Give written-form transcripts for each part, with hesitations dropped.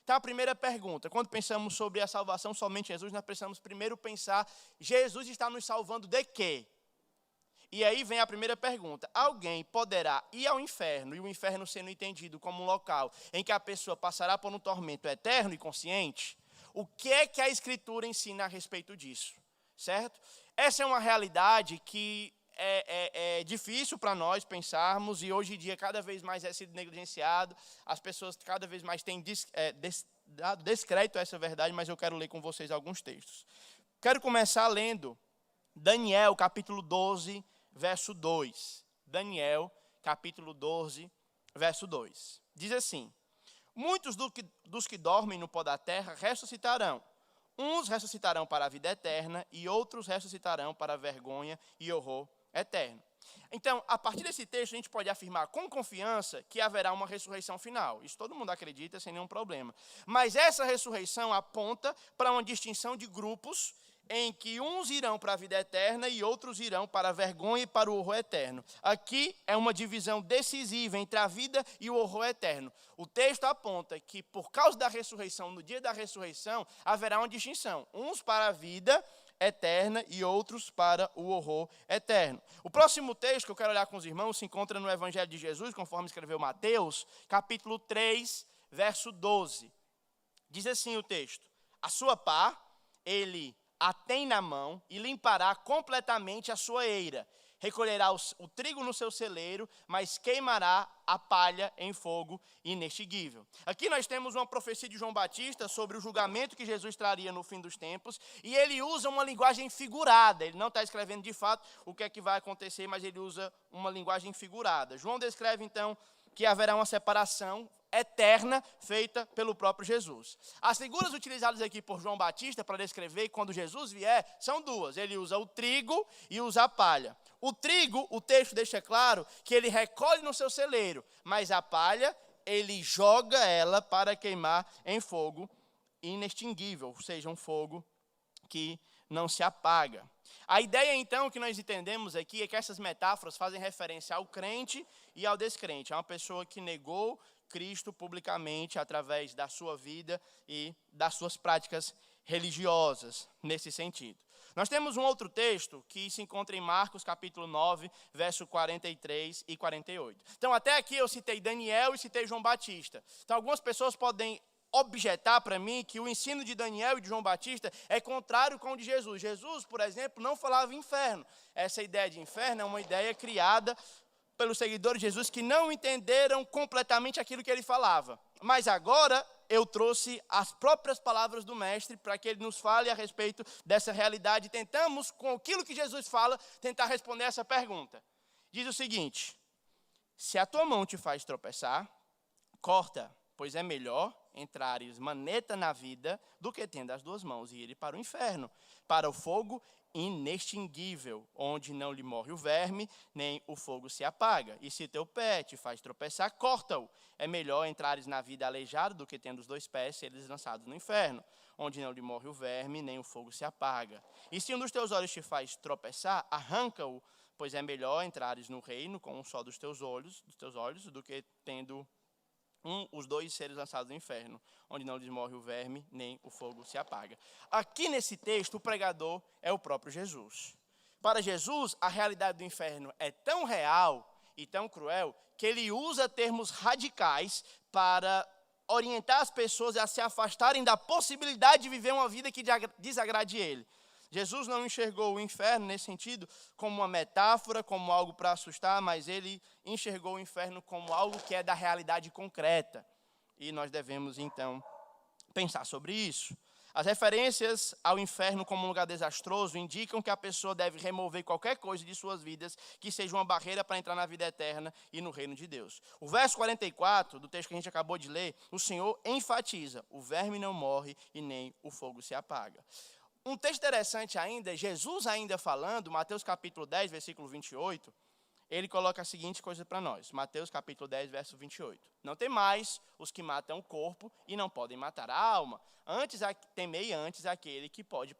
Então, a primeira pergunta, quando pensamos sobre a salvação somente em Jesus, nós precisamos primeiro pensar, Jesus está nos salvando de quê? E aí vem a primeira pergunta, alguém poderá ir ao inferno, e o inferno sendo entendido como um local em que a pessoa passará por um tormento eterno e consciente? O que é que a Escritura ensina a respeito disso? Certo? Essa é uma realidade que é difícil para nós pensarmos e hoje em dia cada vez mais é sido negligenciado. As pessoas cada vez mais têm dado descrédito a essa verdade, mas eu quero ler com vocês alguns textos. Quero começar lendo Daniel, capítulo 12, verso 2. Daniel, capítulo 12, verso 2. Diz assim, muitos dos que dormem no pó da terra ressuscitarão. Uns ressuscitarão para a vida eterna e outros ressuscitarão para a vergonha e horror eterno. Então, a partir desse texto, a gente pode afirmar com confiança que haverá uma ressurreição final. Isso todo mundo acredita sem nenhum problema. Mas essa ressurreição aponta para uma distinção de grupos em que uns irão para a vida eterna e outros irão para a vergonha e para o horror eterno. Aqui é uma divisão decisiva entre a vida e o horror eterno. O texto aponta que, por causa da ressurreição, no dia da ressurreição, haverá uma distinção. Uns para a vida eterna e outros para o horror eterno. O próximo texto que eu quero olhar com os irmãos se encontra no Evangelho de Jesus, conforme escreveu Mateus, capítulo 3, verso 12. Diz assim o texto, a sua pá, ele a tem na mão e limpará completamente a sua eira. Recolherá o trigo no seu celeiro, mas queimará a palha em fogo inextinguível. Aqui nós temos uma profecia de João Batista sobre o julgamento que Jesus traria no fim dos tempos, e ele usa uma linguagem figurada. Ele não está escrevendo de fato o que é que vai acontecer, mas ele usa uma linguagem figurada. João descreve então que haverá uma separação eterna feita pelo próprio Jesus. As figuras utilizadas aqui por João Batista para descrever quando Jesus vier são duas. Ele usa o trigo e usa a palha. O trigo, o texto deixa claro que ele recolhe no seu celeiro, mas a palha, ele joga ela para queimar em fogo inextinguível, ou seja, um fogo que não se apaga. A ideia, então, que nós entendemos aqui é que essas metáforas fazem referência ao crente e ao descrente. É uma pessoa que negou Cristo publicamente através da sua vida e das suas práticas religiosas, nesse sentido. Nós temos um outro texto que se encontra em Marcos, capítulo 9, verso 43 e 48. Então, até aqui eu citei Daniel e citei João Batista. Então, algumas pessoas podem objetar para mim que o ensino de Daniel e de João Batista é contrário com o de Jesus. Jesus, por exemplo, não falava inferno. Essa ideia de inferno é uma ideia criada pelos seguidores de Jesus que não entenderam completamente aquilo que ele falava. Mas agora eu trouxe as próprias palavras do mestre para que ele nos fale a respeito dessa realidade. Tentamos, com aquilo que Jesus fala, tentar responder essa pergunta. Diz o seguinte, se a tua mão te faz tropeçar, corta, pois é melhor entrares maneta na vida do que tendo as duas mãos e ir para o inferno, para o fogo inextinguível, onde não lhe morre o verme, nem o fogo se apaga. E se teu pé te faz tropeçar, corta-o. É melhor entrares na vida aleijado do que tendo os dois pés seres lançados no inferno, onde não lhe morre o verme, nem o fogo se apaga. E se um dos teus olhos te faz tropeçar, arranca-o, pois é melhor entrares no reino com um só dos teus olhos, do que tendo os dois seres lançados no inferno, onde não lhes morre o verme, nem o fogo se apaga. Aqui nesse texto, o pregador é o próprio Jesus. Para Jesus, a realidade do inferno é tão real e tão cruel, que ele usa termos radicais para orientar as pessoas a se afastarem da possibilidade de viver uma vida que desagrade ele. Jesus não enxergou o inferno, nesse sentido, como uma metáfora, como algo para assustar, mas ele enxergou o inferno como algo que é da realidade concreta. E nós devemos, então, pensar sobre isso. As referências ao inferno como um lugar desastroso indicam que a pessoa deve remover qualquer coisa de suas vidas que seja uma barreira para entrar na vida eterna e no reino de Deus. O verso 44 do texto que a gente acabou de ler, o Senhor enfatiza, o verme não morre e nem o fogo se apaga. Um texto interessante ainda, Jesus ainda falando, Mateus capítulo 10, versículo 28, ele coloca a seguinte coisa para nós. Mateus capítulo 10, verso 28. Não temais os que matam o corpo e não podem matar a alma. Temei antes aquele que pode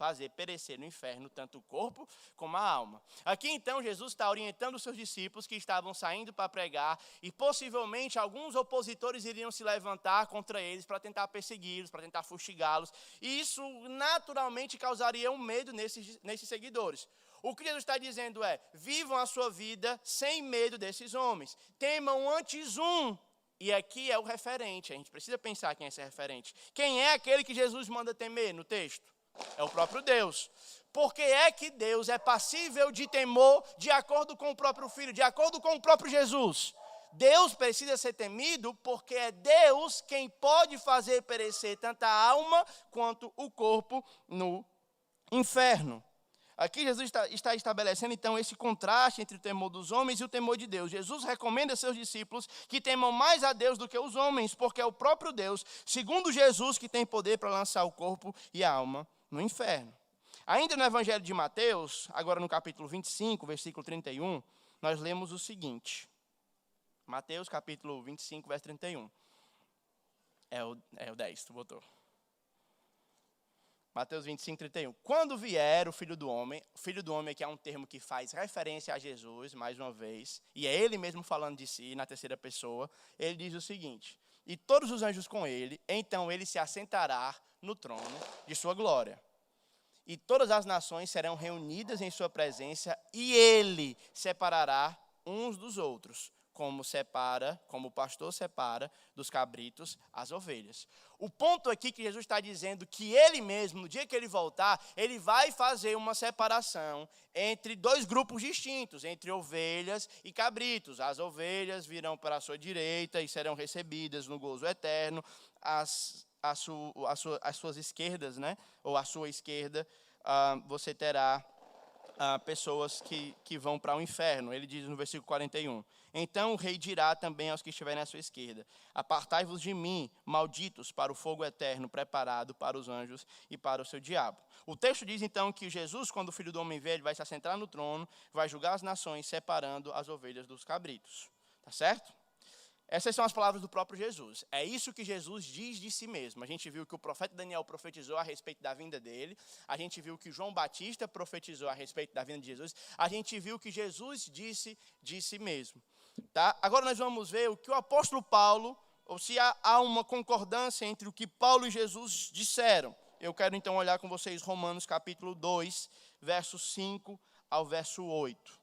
fazer perecer no inferno tanto o corpo como a alma. Aqui então Jesus está orientando os seus discípulos que estavam saindo para pregar e possivelmente alguns opositores iriam se levantar contra eles para tentar persegui-los, para tentar fustigá-los. E isso naturalmente causaria um medo nesses seguidores. O que Jesus está dizendo é: vivam a sua vida sem medo desses homens. Temam antes um. E aqui é o referente, a gente precisa pensar quem é esse referente. Quem é aquele que Jesus manda temer no texto? É o próprio Deus. Porque é que Deus é passível de temor de acordo com o próprio Filho, de acordo com o próprio Jesus. Deus precisa ser temido porque é Deus quem pode fazer perecer tanto a alma quanto o corpo no inferno. Aqui Jesus está estabelecendo, então, esse contraste entre o temor dos homens e o temor de Deus. Jesus recomenda a seus discípulos que temam mais a Deus do que os homens, porque é o próprio Deus, segundo Jesus, que tem poder para lançar o corpo e a alma no inferno. Ainda no Evangelho de Mateus, agora no capítulo 25, versículo 31, nós lemos o seguinte. Mateus, capítulo 25, verso 31. É o 10, tu botou. Mateus 25, 31. Quando vier o Filho do Homem aqui é um termo que faz referência a Jesus, mais uma vez, e é ele mesmo falando de si, na terceira pessoa, ele diz o seguinte: e todos os anjos com ele, então ele se assentará no trono de sua glória. E todas as nações serão reunidas em sua presença, e ele separará uns dos outros, como o pastor separa dos cabritos as ovelhas. O ponto aqui que Jesus está dizendo que ele mesmo, no dia que ele voltar, ele vai fazer uma separação entre dois grupos distintos, entre ovelhas e cabritos. As ovelhas virão para a sua direita e serão recebidas no gozo eterno, as suas esquerdas, né? Ou à sua esquerda, você terá pessoas que vão para o inferno. Ele diz no versículo 41, então o rei dirá também aos que estiverem à sua esquerda: apartai-vos de mim, malditos, para o fogo eterno preparado para os anjos e para o seu diabo. O texto diz então que Jesus, quando o Filho do Homem velho, vai se assentar no trono, vai julgar as nações, separando as ovelhas dos cabritos. Tá certo? Essas são as palavras do próprio Jesus. É isso que Jesus diz de si mesmo. A gente viu que o profeta Daniel profetizou a respeito da vinda dele. A gente viu que João Batista profetizou a respeito da vinda de Jesus. A gente viu que Jesus disse de si mesmo. Tá? Agora nós vamos ver o que o apóstolo Paulo, ou se há uma concordância entre o que Paulo e Jesus disseram. Eu quero então olhar com vocês Romanos capítulo 2, verso 5 ao verso 8.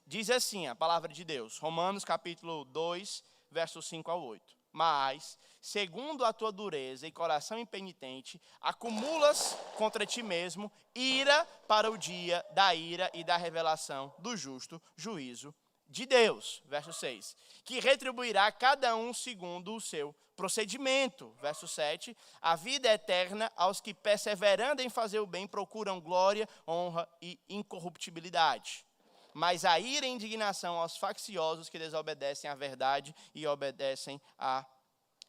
Diz assim a palavra de Deus, Romanos capítulo 2, versos 5 ao 8. Mas, segundo a tua dureza e coração impenitente, acumulas contra ti mesmo ira para o dia da ira e da revelação do justo juízo de Deus. Verso 6. Que retribuirá cada um segundo o seu procedimento. Verso 7. A vida eterna aos que, perseverando em fazer o bem, procuram glória, honra e incorruptibilidade. Mas a ira e indignação aos facciosos que desobedecem à verdade e obedecem à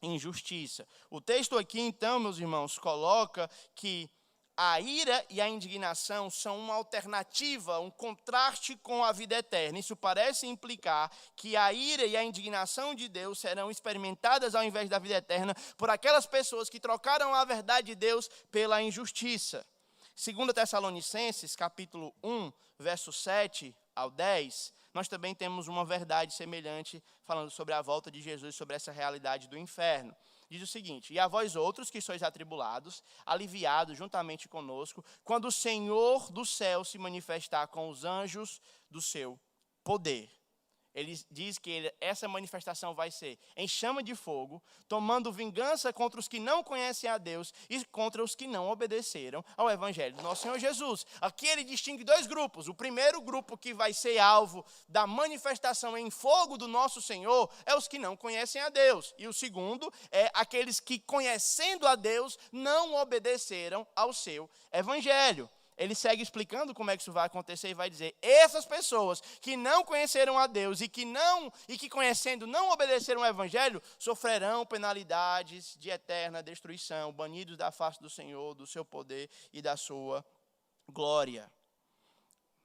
injustiça. O texto aqui, então, meus irmãos, coloca que a ira e a indignação são uma alternativa, um contraste com a vida eterna. Isso parece implicar que a ira e a indignação de Deus serão experimentadas ao invés da vida eterna por aquelas pessoas que trocaram a verdade de Deus pela injustiça. 2 Tessalonicenses, capítulo 1, verso 7 ao 10, nós também temos uma verdade semelhante falando sobre a volta de Jesus, sobre essa realidade do inferno. Diz o seguinte: e a vós outros que sois atribulados, aliviados juntamente conosco, quando o Senhor do céu se manifestar com os anjos do seu poder. Ele diz que essa manifestação vai ser em chama de fogo, tomando vingança contra os que não conhecem a Deus e contra os que não obedeceram ao Evangelho do nosso Senhor Jesus. Aqui ele distingue dois grupos. O primeiro grupo que vai ser alvo da manifestação em fogo do nosso Senhor é os que não conhecem a Deus. E o segundo é aqueles que, conhecendo a Deus, não obedeceram ao seu Evangelho. Ele segue explicando como é que isso vai acontecer e vai dizer: essas pessoas que não conheceram a Deus e que conhecendo não obedeceram ao Evangelho, sofrerão penalidades de eterna destruição, banidos da face do Senhor, do seu poder e da sua glória.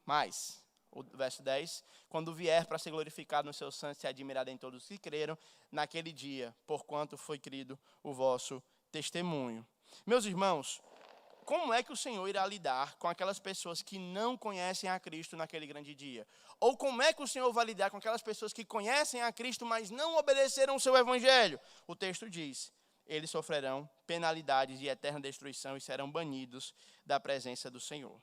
Mas, o verso 10, quando vier para ser glorificado no seu santo, se admirado em todos os que creram, naquele dia, porquanto foi crido o vosso testemunho. Meus irmãos, como é que o Senhor irá lidar com aquelas pessoas que não conhecem a Cristo naquele grande dia? Ou como é que o Senhor vai lidar com aquelas pessoas que conhecem a Cristo, mas não obedeceram o seu evangelho? O texto diz: eles sofrerão penalidades de eterna destruição e serão banidos da presença do Senhor.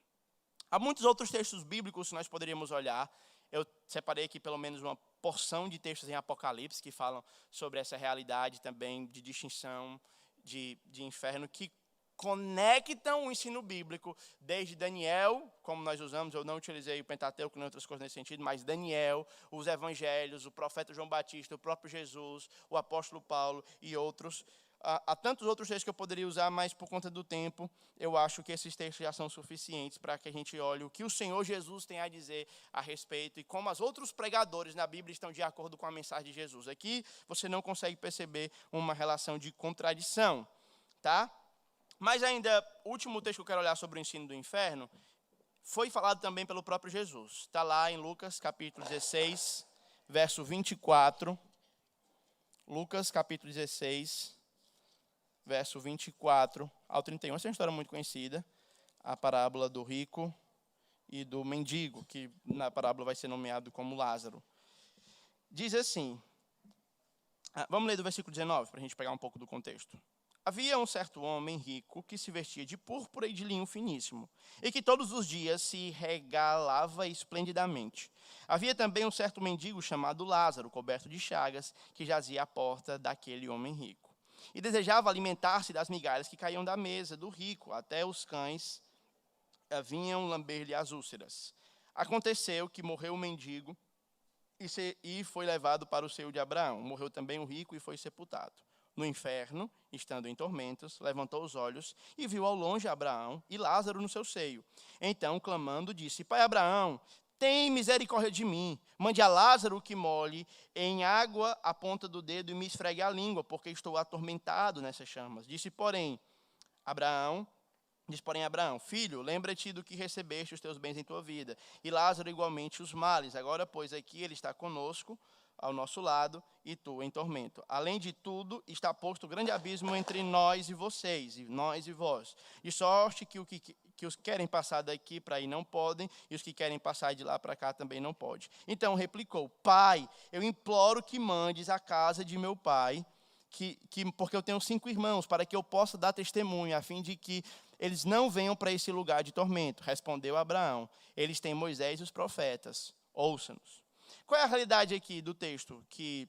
Há muitos outros textos bíblicos que nós poderíamos olhar. Eu separei aqui pelo menos uma porção de textos em Apocalipse que falam sobre essa realidade também de distinção de inferno, que conectam o ensino bíblico desde Daniel, como nós usamos, eu não utilizei o Pentateuco nem outras coisas nesse sentido, mas Daniel, os evangelhos, o profeta João Batista, o próprio Jesus, o apóstolo Paulo e outros. Há tantos outros textos que eu poderia usar, mas por conta do tempo, eu acho que esses textos já são suficientes para que a gente olhe o que o Senhor Jesus tem a dizer a respeito e como os outros pregadores na Bíblia estão de acordo com a mensagem de Jesus. Aqui você não consegue perceber uma relação de contradição, tá? Mas ainda, o último texto que eu quero olhar sobre o ensino do inferno foi falado também pelo próprio Jesus. Está lá em Lucas, capítulo 16, verso 24. Lucas, capítulo 16, verso 24 ao 31. Essa é uma história muito conhecida, a parábola do rico e do mendigo, que na parábola vai ser nomeado como Lázaro. Diz assim, vamos ler do versículo 19, para a gente pegar um pouco do contexto. Havia um certo homem rico que se vestia de púrpura e de linho finíssimo, e que todos os dias se regalava esplendidamente. Havia também um certo mendigo chamado Lázaro, coberto de chagas, que jazia à porta daquele homem rico. E desejava alimentar-se das migalhas que caíam da mesa do rico, até os cães vinham lamber-lhe as úlceras. Aconteceu que morreu o mendigo e foi levado para o seio de Abraão. Morreu também o rico e foi sepultado. No inferno, estando em tormentos, levantou os olhos e viu ao longe Abraão e Lázaro no seu seio. Então, clamando, disse: Pai Abraão, tem misericórdia de mim. Mande a Lázaro que molhe em água a ponta do dedo e me esfregue a língua, porque estou atormentado nessas chamas. Disse, porém, Abraão, filho, lembra-te do que recebeste os teus bens em tua vida, e Lázaro igualmente os males. Agora, pois, aqui ele está conosco, ao nosso lado, e tu em tormento. Além de tudo, está posto grande abismo entre nós e vocês, e nós e vós. De sorte que os que querem passar daqui para aí não podem, e os que querem passar de lá para cá também não podem. Então replicou: Pai, eu imploro que mandes à casa de meu pai, porque eu tenho 5 irmãos, para que eu possa dar testemunho, a fim de que eles não venham para esse lugar de tormento. Respondeu Abraão: eles têm Moisés e os profetas, ouça-nos. Qual é a realidade aqui do texto que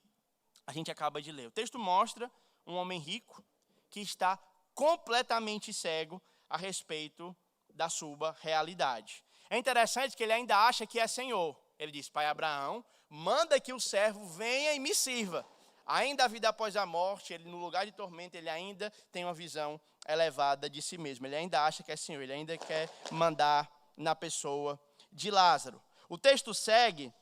a gente acaba de ler? O texto mostra um homem rico que está completamente cego a respeito da sua realidade. É interessante que ele ainda acha que é Senhor. Ele diz: Pai Abraão, manda que o servo venha e me sirva. Ainda a vida após a morte, ele no lugar de tormento, ele ainda tem uma visão elevada de si mesmo. Ele ainda acha que é Senhor, ele ainda quer mandar na pessoa de Lázaro. O texto segue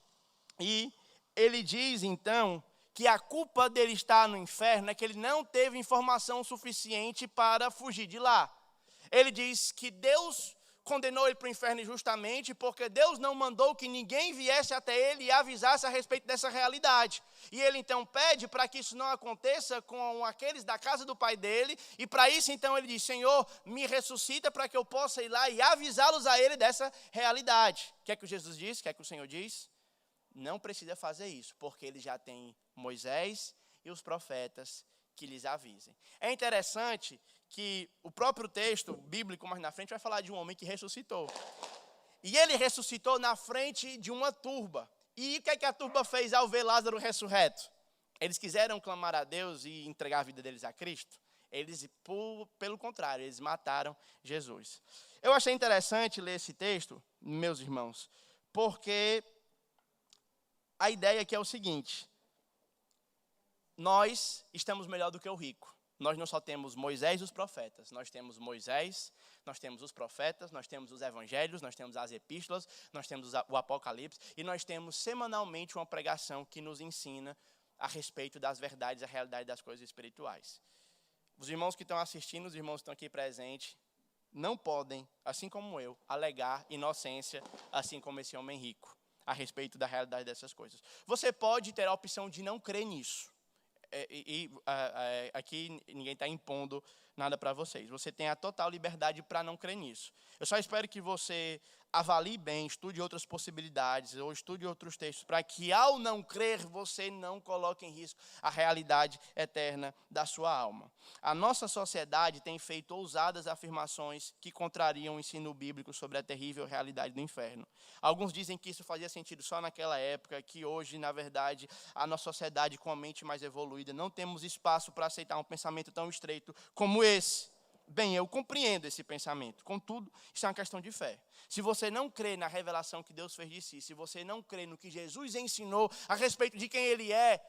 e ele diz, então, que a culpa dele estar no inferno é que ele não teve informação suficiente para fugir de lá. Ele diz que Deus condenou ele para o inferno injustamente porque Deus não mandou que ninguém viesse até ele e avisasse a respeito dessa realidade. E ele então pede para que isso não aconteça com aqueles da casa do pai dele, e para isso então ele diz: Senhor, me ressuscita para que eu possa ir lá e avisá-los a ele dessa realidade. O que é que Jesus diz? O que é que o Senhor diz? Não precisa fazer isso, porque ele já tem Moisés e os profetas que lhes avisem. É interessante que o próprio texto bíblico, mais na frente, vai falar de um homem que ressuscitou. E ele ressuscitou na frente de uma turba. E o que é que a turba fez ao ver Lázaro ressurreto? Eles quiseram clamar a Deus e entregar a vida deles a Cristo? Eles, pelo contrário, eles mataram Jesus. Eu achei interessante ler esse texto, meus irmãos, porque a ideia aqui é o seguinte: nós estamos melhor do que o rico. Nós não só temos Moisés e os profetas, nós temos Moisés, nós temos os profetas, nós temos os evangelhos, nós temos as epístolas, nós temos o Apocalipse, e nós temos semanalmente uma pregação que nos ensina a respeito das verdades, a realidade das coisas espirituais. Os irmãos que estão assistindo, os irmãos que estão aqui presentes, não podem, assim como eu, alegar inocência, assim como esse homem rico, a respeito da realidade dessas coisas. Você pode ter a opção de não crer nisso. Aqui ninguém está impondo nada para vocês. Você tem a total liberdade para não crer nisso. Eu só espero que você avalie bem, estude outras possibilidades ou estude outros textos, para que ao não crer, você não coloque em risco a realidade eterna da sua alma. A nossa sociedade tem feito ousadas afirmações que contrariam o ensino bíblico sobre a terrível realidade do inferno. Alguns dizem que isso fazia sentido só naquela época, que hoje, na verdade, a nossa sociedade com a mente mais evoluída, não temos espaço para aceitar um pensamento tão estreito como esse. Bem, eu compreendo esse pensamento. Contudo, isso é uma questão de fé. Se você não crê na revelação que Deus fez de si, se você não crê no que Jesus ensinou a respeito de quem Ele é,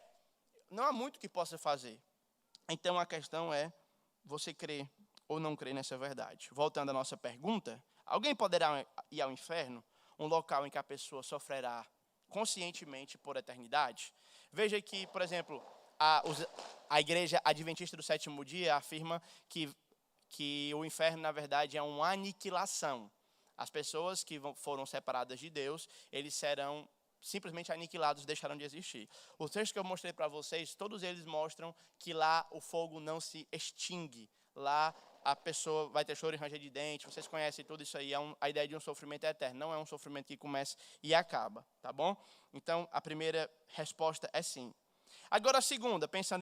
não há muito que possa fazer. Então, a questão é, você crê ou não crê nessa verdade? Voltando à nossa pergunta, alguém poderá ir ao inferno? Um local em que a pessoa sofrerá conscientemente por eternidade? Veja que, por exemplo, a Igreja Adventista do Sétimo Dia afirma que o inferno, na verdade, é uma aniquilação. As pessoas que foram separadas de Deus, eles serão simplesmente aniquilados, deixarão de existir. Os textos que eu mostrei para vocês, todos eles mostram que lá o fogo não se extingue. Lá a pessoa vai ter choro e ranger de dente. Vocês conhecem tudo isso aí. A ideia de um sofrimento eterno. Não é um sofrimento que começa e acaba. Tá bom? Então, a primeira resposta é sim. Agora, a segunda, pensando